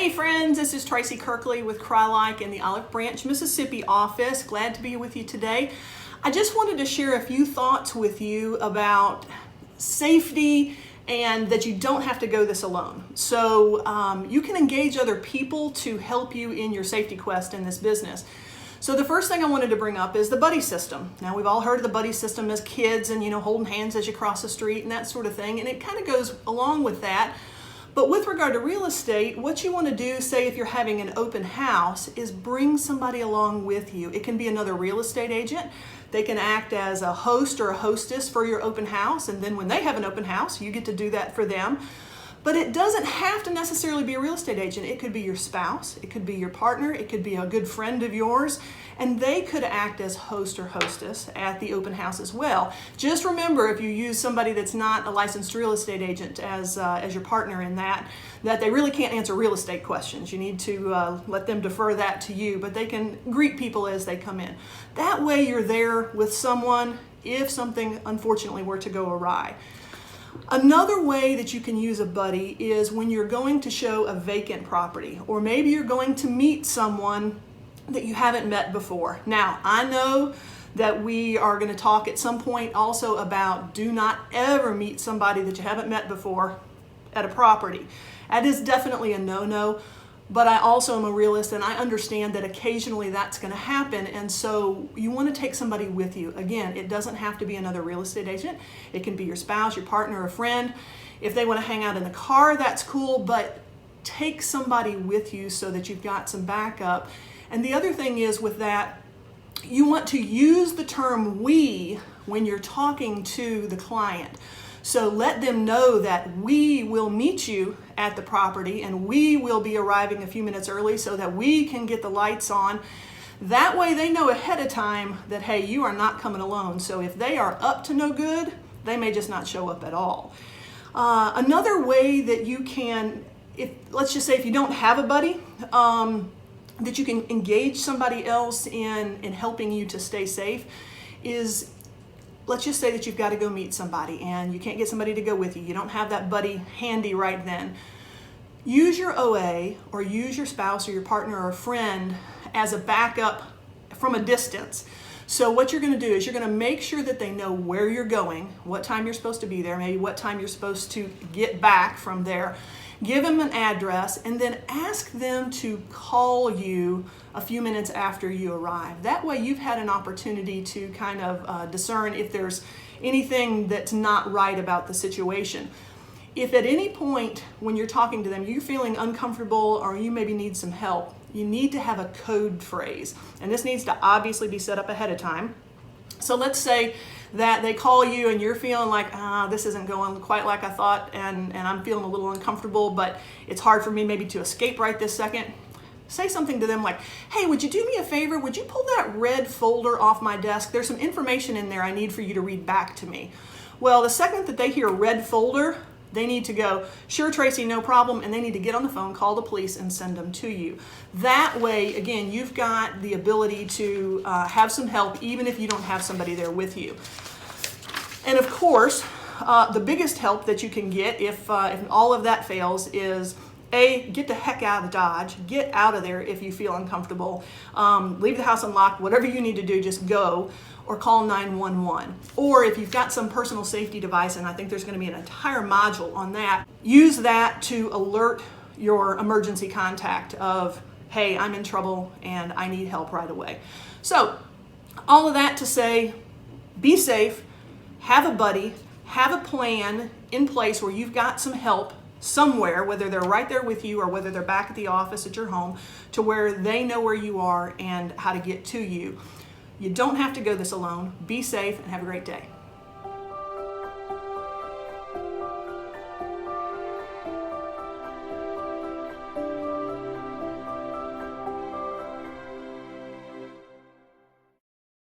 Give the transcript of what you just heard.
Hey friends, this is Tracy Kirkley with Crye-Leike in the Olive Branch, Mississippi office. Glad to be with you today. I just wanted to share a few thoughts with you about safety and that you don't have to go this alone. So you can engage other people to help you in your safety quest in this business. So the first thing I wanted to bring up is the buddy system. Now we've all heard of the buddy system as kids and holding hands as you cross the street and that sort of thing, and it kind of goes along with that. But with regard to real estate, what you want to do, say if you're having an open house, is bring somebody along with you. It can be another real estate agent. They can act as a host or a hostess for your open house, and then when they have an open house, you get to do that for them. But it doesn't have to necessarily be a real estate agent. It could be your spouse, it could be your partner, it could be a good friend of yours, and they could act as host or hostess at the open house as well. Just remember, if you use somebody that's not a licensed real estate agent as your partner in that they really can't answer real estate questions. You need to let them defer that to you, but they can greet people as they come in. That way you're there with someone if something unfortunately were to go awry. Another way that you can use a buddy is when you're going to show a vacant property, or maybe you're going to meet someone that you haven't met before. Now, I know that we are going to talk at some point also about do not ever meet somebody that you haven't met before at a property. That is definitely a no-no, but I also am a realist and I understand that occasionally that's going to happen, and so you want to take somebody with you. Again, it doesn't have to be another real estate agent. It can be your spouse, your partner, a friend. If they want to hang out in the car, that's cool, but take somebody with you so that you've got some backup. And the other thing is with that, you want to use the term we when you're talking to the client. So let them know that we will meet you at the property and we will be arriving a few minutes early so that we can get the lights on. That way they know ahead of time that, hey, you are not coming alone. So if they are up to no good, they may just not show up at all. Another way that you can, let's just say if you don't have a buddy, that you can engage somebody else in helping you to stay safe is, let's just say that you've got to go meet somebody and you can't get somebody to go with you. You don't have that buddy handy right then. Use your OA or use your spouse or your partner or friend as a backup from a distance. So what you're going to do is you're going to make sure that they know where you're going, what time you're supposed to be there, maybe what time you're supposed to get back from there. Give them an address and then ask them to call you a few minutes after you arrive. That way you've had an opportunity to kind of discern if there's anything that's not right about the situation. If at any point when you're talking to them you're feeling uncomfortable or you maybe need some help, you need to have a code phrase. And this needs to obviously be set up ahead of time. So let's say that they call you and you're feeling like, this isn't going quite like I thought and I'm feeling a little uncomfortable, but it's hard for me maybe to escape right this second. Say something to them like, hey, would you do me a favor? Would you pull that red folder off my desk? There's some information in there I need for you to read back to me. Well, the second that they hear red folder, they need to go, sure, Tracy, no problem, and they need to get on the phone, call the police, and send them to you. That way, again, you've got the ability to have some help even if you don't have somebody there with you. And of course, the biggest help that you can get if all of that fails is, A, get the heck out of Dodge, get out of there if you feel uncomfortable, leave the house unlocked, whatever you need to do, just go, or call 911. Or if you've got some personal safety device, and I think there's going to be an entire module on that, use that to alert your emergency contact of, hey, I'm in trouble and I need help right away. So all of that to say, be safe, have a buddy, have a plan in place where you've got some help somewhere, whether they're right there with you or whether they're back at the office at your home, to where they know where you are and how to get to you. You don't have to go this alone. Be safe and have a great day.